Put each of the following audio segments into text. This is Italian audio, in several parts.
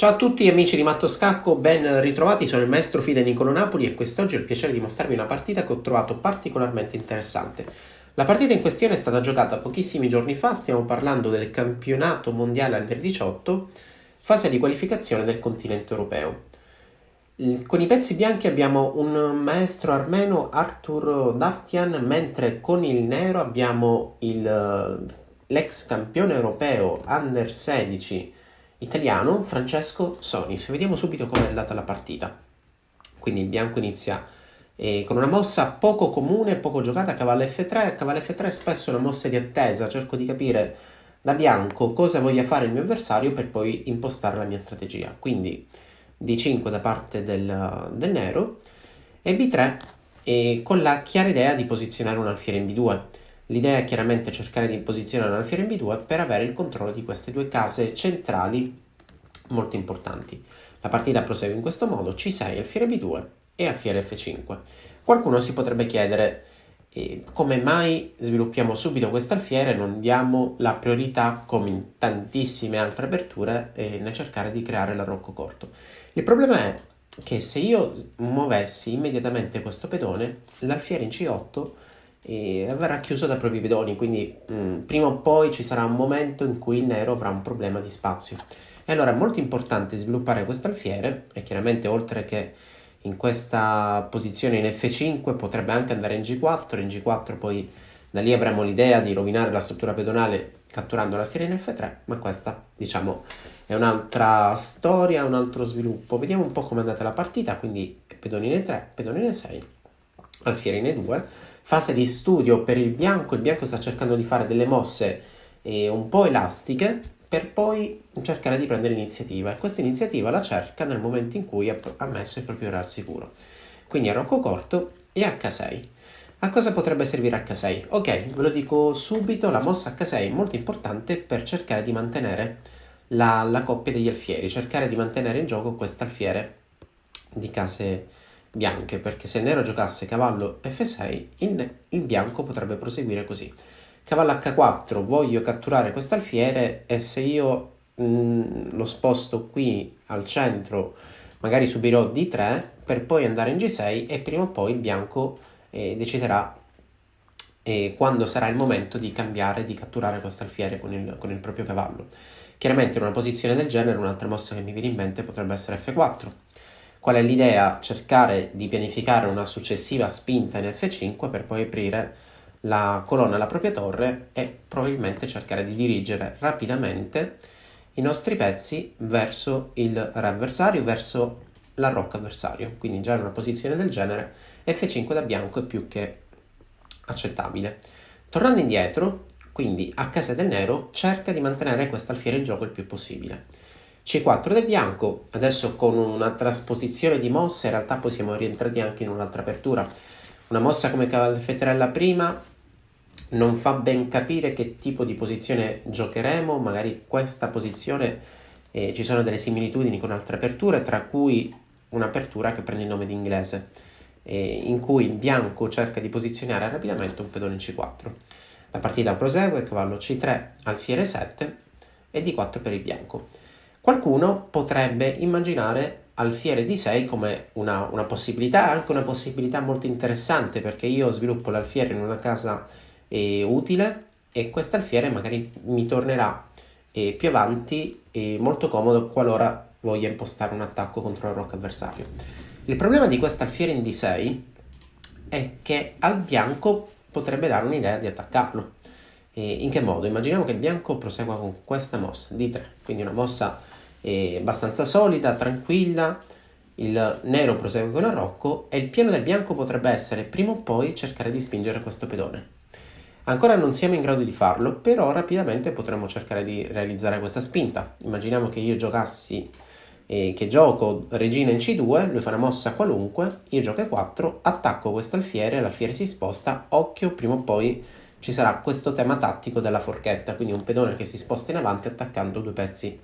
Ciao a tutti amici di Matto Scacco, ben ritrovati, sono il maestro Fide Nicolo Napoli e quest'oggi ho il piacere di mostrarvi una partita che ho trovato particolarmente interessante. La partita in questione è stata giocata pochissimi giorni fa, stiamo parlando del campionato mondiale Under 18, fase di qualificazione del continente europeo. Con i pezzi bianchi abbiamo un maestro armeno, Artur Daftian, mentre con il nero abbiamo l'ex campione europeo Under 16 italiano, Francesco Sonis. Vediamo subito come è andata la partita. Quindi il bianco inizia con una mossa poco comune, poco giocata, cavallo F3. Cavallo F3 è spesso una mossa di attesa, cerco di capire da bianco cosa voglia fare il mio avversario per poi impostare la mia strategia. Quindi D5 da parte del nero e B3 con la chiara idea di posizionare un alfiere in B2. L'idea è chiaramente cercare di posizionare un alfiere in B2 per avere il controllo di queste due case centrali molto importanti. La partita prosegue in questo modo: C6, alfiere B2 e alfiere F5. Qualcuno si potrebbe chiedere come mai sviluppiamo subito questo alfiere e non diamo la priorità, come in tantissime altre aperture, nel cercare di creare l'arrocco corto. Il problema è che se io muovessi immediatamente questo pedone, l'alfiere in C8 verrà chiuso dai propri pedoni, quindi prima o poi ci sarà un momento in cui il nero avrà un problema di spazio. E allora è molto importante sviluppare questo alfiere, e chiaramente oltre che in questa posizione in F5 potrebbe anche andare in G4 poi da lì avremo l'idea di rovinare la struttura pedonale catturando l'alfiere in F3, ma questa diciamo è un'altra storia, un altro sviluppo. Vediamo un po' come è andata la partita, quindi pedone in E3, pedone in E6, alfiere in E2, fase di studio per il bianco sta cercando di fare delle mosse un po' elastiche per poi cercare di prendere iniziativa, e questa iniziativa la cerca nel momento in cui ha messo il proprio RAR sicuro. Quindi arrocco corto e H6. A cosa potrebbe servire H6? Ok, ve lo dico subito, la mossa H6 è molto importante per cercare di mantenere la coppia degli alfieri, cercare di mantenere in gioco questo alfiere di case bianche, perché se il nero giocasse cavallo F6, il bianco potrebbe proseguire così. Cavallo H4, voglio catturare questo alfiere, e se io lo sposto qui al centro, magari subirò D3 per poi andare in G6, e prima o poi il bianco deciderà quando sarà il momento di cambiare, di catturare questo alfiere con il proprio cavallo. Chiaramente in una posizione del genere un'altra mossa che mi viene in mente potrebbe essere F4. Qual è l'idea? Cercare di pianificare una successiva spinta in F5 per poi aprire la colonna alla propria torre e probabilmente cercare di dirigere rapidamente i nostri pezzi verso il re avversario, verso l'arrocco avversario. Quindi già in una posizione del genere F5 da bianco è più che accettabile. Tornando indietro, quindi a casa del nero cerca di mantenere questo alfiere in gioco il più possibile. C4 del bianco, adesso con una trasposizione di mosse in realtà poi siamo rientrati anche in un'altra apertura. Una mossa come cavallo F3 prima non fa ben capire che tipo di posizione giocheremo, magari questa posizione ci sono delle similitudini con altre aperture, tra cui un'apertura che prende il nome di inglese, in cui il bianco cerca di posizionare rapidamente un pedone in C4. La partita prosegue, cavallo C3, alfiere 7 e D4 per il bianco. Qualcuno potrebbe immaginare alfiere D6 come una possibilità, anche una possibilità molto interessante, perché io sviluppo l'alfiere in una casa utile e questo alfiere magari mi tornerà più avanti molto comodo qualora voglia impostare un attacco contro il rocco avversario. Il problema di questo alfiere in D6 è che al bianco potrebbe dare un'idea di attaccarlo. In che modo? Immaginiamo che il bianco prosegua con questa mossa D3, quindi una mossa abbastanza solida, tranquilla. Il nero prosegue con l'arrocco e il piano del bianco potrebbe essere prima o poi cercare di spingere questo pedone. Ancora non siamo in grado di farlo, però rapidamente potremmo cercare di realizzare questa spinta. Immaginiamo che io giocassi, che gioco regina in C2, lui fa una mossa qualunque, io gioco E4, attacco questo alfiere, l'alfiere si sposta, occhio, prima o poi ci sarà questo tema tattico della forchetta, quindi un pedone che si sposta in avanti attaccando due pezzi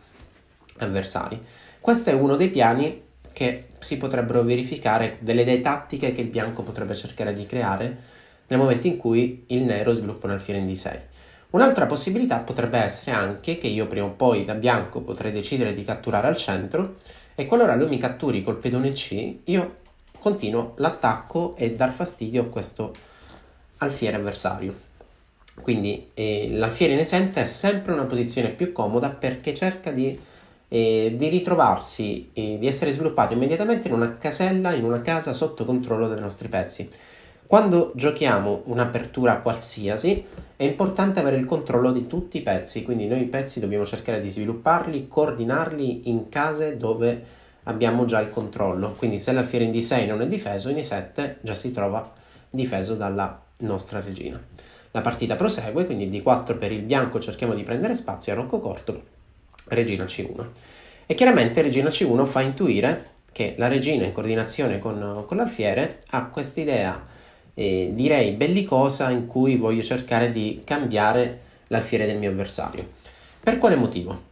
avversari. Questo è uno dei piani che si potrebbero verificare, delle idee tattiche che il bianco potrebbe cercare di creare nel momento in cui il nero sviluppa un alfiere in D6. Un'altra possibilità potrebbe essere anche che io prima o poi da bianco potrei decidere di catturare al centro e qualora lui mi catturi col pedone C, io continuo l'attacco e dar fastidio a questo alfiere avversario. Quindi l'alfiere in esente è sempre una posizione più comoda perché cerca di ritrovarsi, di essere sviluppato immediatamente in una casella, in una casa sotto controllo dei nostri pezzi. Quando giochiamo un'apertura qualsiasi è importante avere il controllo di tutti i pezzi, quindi noi i pezzi dobbiamo cercare di svilupparli, coordinarli in case dove abbiamo già il controllo. Quindi se l'alfiere in D6 non è difeso, in E7 già si trova difeso dalla nostra regina. La partita prosegue, quindi D4 per il bianco, cerchiamo di prendere spazio a rocco corto, regina C1. E chiaramente regina C1 fa intuire che la regina in coordinazione con l'alfiere ha questa idea, direi bellicosa, in cui voglio cercare di cambiare l'alfiere del mio avversario. Per quale motivo?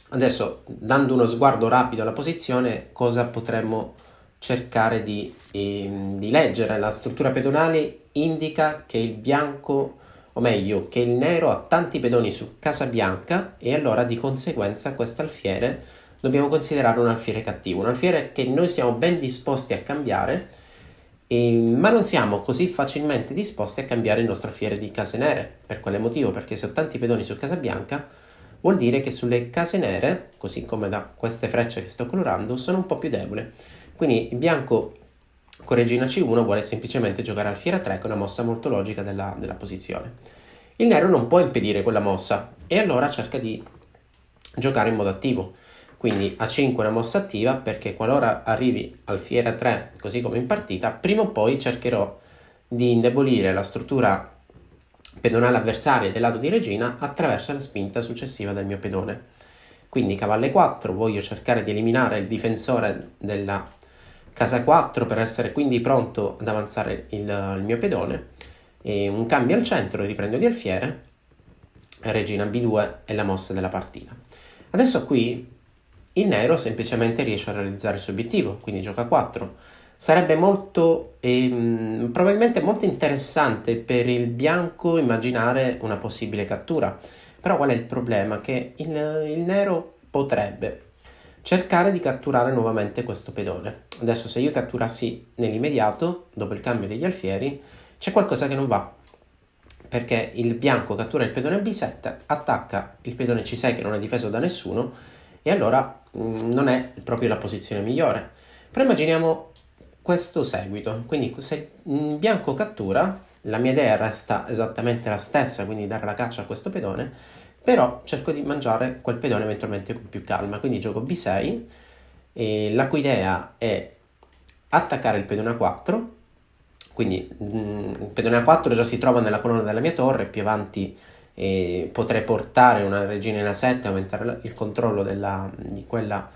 Adesso, dando uno sguardo rapido alla posizione, cosa potremmo cercare di leggere? La struttura pedonale indica che il bianco, o meglio, che il nero ha tanti pedoni su casa bianca e allora di conseguenza quest'alfiere dobbiamo considerare un alfiere cattivo, un alfiere che noi siamo ben disposti a cambiare, ma non siamo così facilmente disposti a cambiare il nostro alfiere di case nere. Per quale motivo? Perché se ho tanti pedoni su casa bianca vuol dire che sulle case nere, così come da queste frecce che sto colorando, sono un po' più debole. Quindi il bianco con regina C1 vuole semplicemente giocare alfiere a 3, che è una mossa molto logica della posizione. Il nero non può impedire quella mossa e allora cerca di giocare in modo attivo. Quindi A5 è una mossa attiva perché qualora arrivi alfiere a 3, così come in partita, prima o poi cercherò di indebolire la struttura pedonale avversaria del lato di regina attraverso la spinta successiva del mio pedone. Quindi cavallo 4, voglio cercare di eliminare il difensore della casa 4 per essere quindi pronto ad avanzare il mio pedone, e un cambio al centro, riprendo di alfiere, regina B2 è la mossa della partita. Adesso qui il nero semplicemente riesce a realizzare il suo obiettivo, quindi gioca 4. Sarebbe probabilmente molto interessante per il bianco immaginare una possibile cattura, però qual è il problema? Che il nero potrebbe cercare di catturare nuovamente questo pedone. Adesso se io catturassi nell'immediato, dopo il cambio degli alfieri, c'è qualcosa che non va, perché il bianco cattura il pedone B7, attacca il pedone C6 che non è difeso da nessuno, e allora non è proprio la posizione migliore. Però immaginiamo questo seguito, quindi se il bianco cattura, la mia idea resta esattamente la stessa, quindi dare la caccia a questo pedone, però cerco di mangiare quel pedone eventualmente con più calma, quindi gioco B6, la cui idea è attaccare il pedone A4, quindi il pedone A4 già si trova nella colonna della mia torre, più avanti potrei portare una regina in A7 e aumentare il controllo di quella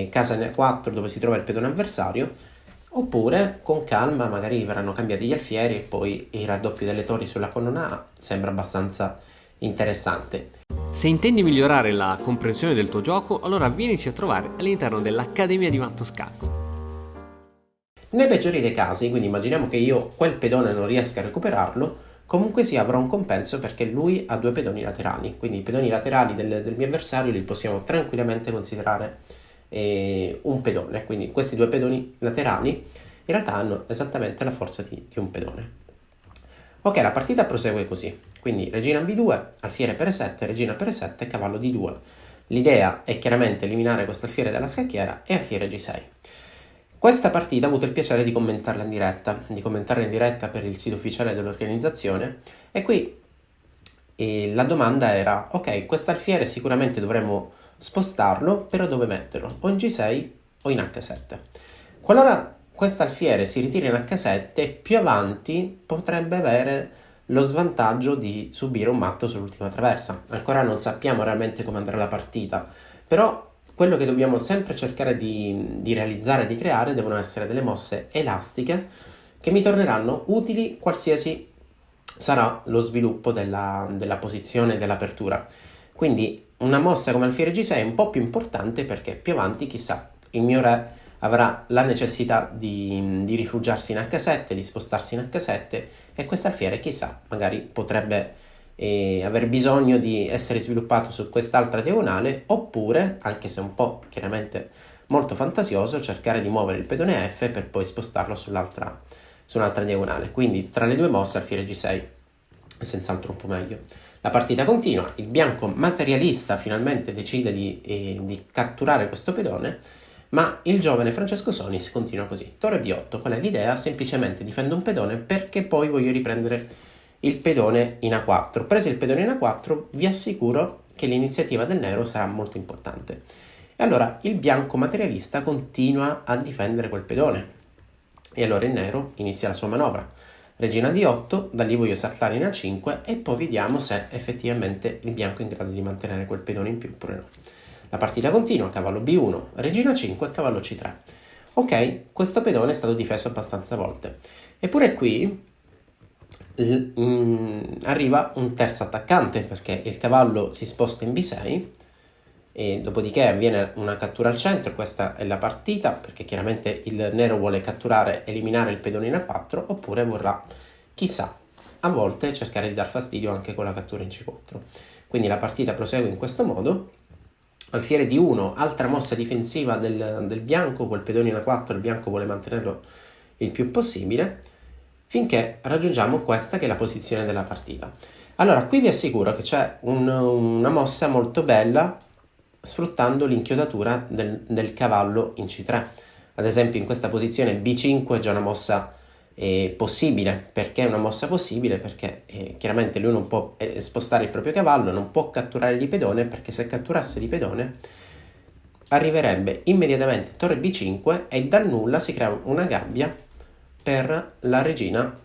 casa in A4 dove si trova il pedone avversario, oppure con calma magari verranno cambiati gli alfieri e poi il raddoppio delle torri sulla colonna A sembra abbastanza interessante. Se intendi migliorare la comprensione del tuo gioco, allora vienici a trovare all'interno dell'Accademia di Matto Scacco. Nei peggiori dei casi, quindi immaginiamo che io quel pedone non riesca a recuperarlo, comunque sì avrò un compenso perché lui ha 2 pedoni laterali, quindi i pedoni laterali del mio avversario li possiamo tranquillamente considerare un pedone, quindi questi 2 pedoni laterali in realtà hanno esattamente la forza di un pedone. Ok, la partita prosegue così, quindi regina B2, alfiere per E7, regina per E7, cavallo D2. L'idea è chiaramente eliminare questo alfiere dalla scacchiera e alfiere G6. Questa partita ho avuto il piacere di commentarla in diretta per il sito ufficiale dell'organizzazione, e qui la domanda era, ok, quest'alfiere sicuramente dovremmo spostarlo, però dove metterlo? O in G6 o in H7. Qualora quest'alfiere si ritira in H7, più avanti potrebbe avere lo svantaggio di subire un matto sull'ultima traversa. Ancora non sappiamo realmente come andrà la partita, però quello che dobbiamo sempre cercare di realizzare, di creare, devono essere delle mosse elastiche che mi torneranno utili qualsiasi sarà lo sviluppo della posizione e dell'apertura. Quindi una mossa come alfiere G6 è un po' più importante perché più avanti, chissà, il mio re avrà la necessità di rifugiarsi in H7, di spostarsi in H7, e quest'alfiere, chissà, magari potrebbe aver bisogno di essere sviluppato su quest'altra diagonale, oppure, anche se un po' chiaramente molto fantasioso, cercare di muovere il pedone F per poi spostarlo su un'altra diagonale. Quindi tra le due mosse alfiere G6 è senz'altro un po' meglio. La partita continua, il bianco materialista finalmente decide di catturare questo pedone, ma il giovane Francesco Sonis continua così. Torre B8, qual è l'idea? Semplicemente difendo un pedone perché poi voglio riprendere il pedone in A4. Preso il pedone in A4, vi assicuro che l'iniziativa del nero sarà molto importante. E allora il bianco materialista continua a difendere quel pedone. E allora il nero inizia la sua manovra. Regina D8, da lì voglio saltare in A5 e poi vediamo se effettivamente il bianco è in grado di mantenere quel pedone in più oppure no. La partita continua, cavallo B1, regina 5 e cavallo C3. Ok, questo pedone è stato difeso abbastanza volte. Eppure qui arriva un terzo attaccante perché il cavallo si sposta in B6 e dopodiché avviene una cattura al centro. Questa è la partita perché chiaramente il nero vuole catturare, eliminare il pedone in A4, oppure vorrà, chissà, a volte cercare di dar fastidio anche con la cattura in C4. Quindi la partita prosegue in questo modo. Alfiere D1, altra mossa difensiva del bianco, quel pedone in A4 il bianco vuole mantenerlo il più possibile, finché raggiungiamo questa che è la posizione della partita. Allora, qui vi assicuro che c'è una mossa molto bella sfruttando l'inchiodatura del cavallo in C3. Ad esempio in questa posizione B5 è già una mossa possibile. Perché è una mossa possibile? Perché chiaramente lui non può spostare il proprio cavallo, non può catturare di pedone, perché se catturasse di pedone arriverebbe immediatamente torre B5 e dal nulla si crea una gabbia per la regina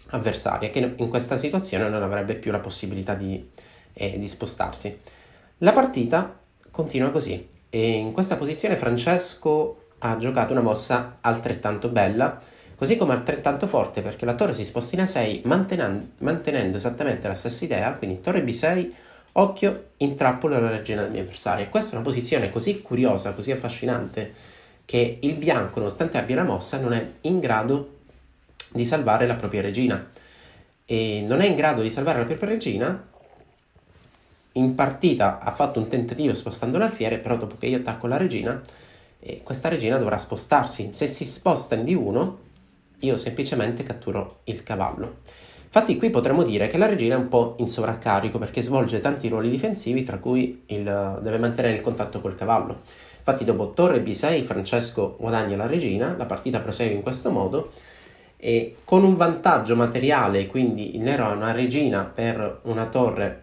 avversaria, che in questa situazione non avrebbe più la possibilità di spostarsi. La partita continua così e in questa posizione Francesco ha giocato una mossa altrettanto bella, così come altrettanto forte, perché la torre si sposta in A6 mantenendo esattamente la stessa idea, quindi torre B6, occhio, intrappolo la regina del mio avversario. Questa è una posizione così curiosa, così affascinante, che il bianco, nonostante abbia la mossa, non è in grado di salvare la propria regina. E non è in grado di salvare la propria regina. In partita ha fatto un tentativo spostando l'alfiere, però dopo che io attacco la regina, questa regina dovrà spostarsi. Se si sposta in D1, io semplicemente catturo il cavallo. Infatti qui potremmo dire che la regina è un po' in sovraccarico perché svolge tanti ruoli difensivi, tra cui deve mantenere il contatto col cavallo. Infatti dopo torre B6 Francesco guadagna la regina, la partita prosegue in questo modo e con un vantaggio materiale, quindi il nero ha una regina per una torre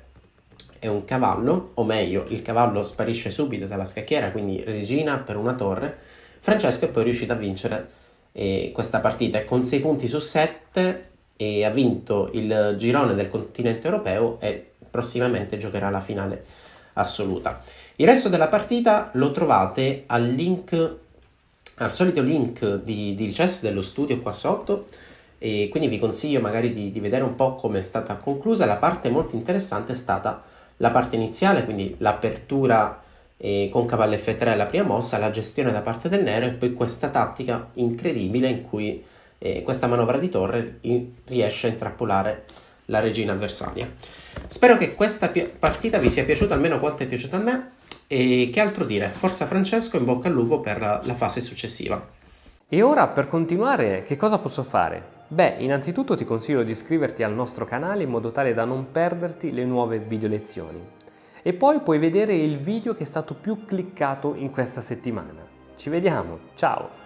e un cavallo, o meglio il cavallo sparisce subito dalla scacchiera, quindi regina per una torre. Francesco è poi riuscito a vincere questa partita e con 6 punti su 7 e ha vinto il girone del continente europeo e prossimamente giocherà la finale assoluta. Il resto della partita lo trovate al solito link di CES dello studio qua sotto, e quindi vi consiglio magari di vedere un po' come è stata conclusa. La parte molto interessante è stata la parte iniziale, quindi l'apertura con cavallo F3 la prima mossa, la gestione da parte del nero e poi questa tattica incredibile in cui questa manovra di torre riesce a intrappolare la regina avversaria. Spero che questa partita vi sia piaciuta almeno quanto è piaciuta a me. E che altro dire? Forza Francesco, in bocca al lupo per la fase successiva. E ora per continuare che cosa posso fare? Beh, innanzitutto ti consiglio di iscriverti al nostro canale in modo tale da non perderti le nuove video lezioni. E poi puoi vedere il video che è stato più cliccato in questa settimana. Ci vediamo, ciao!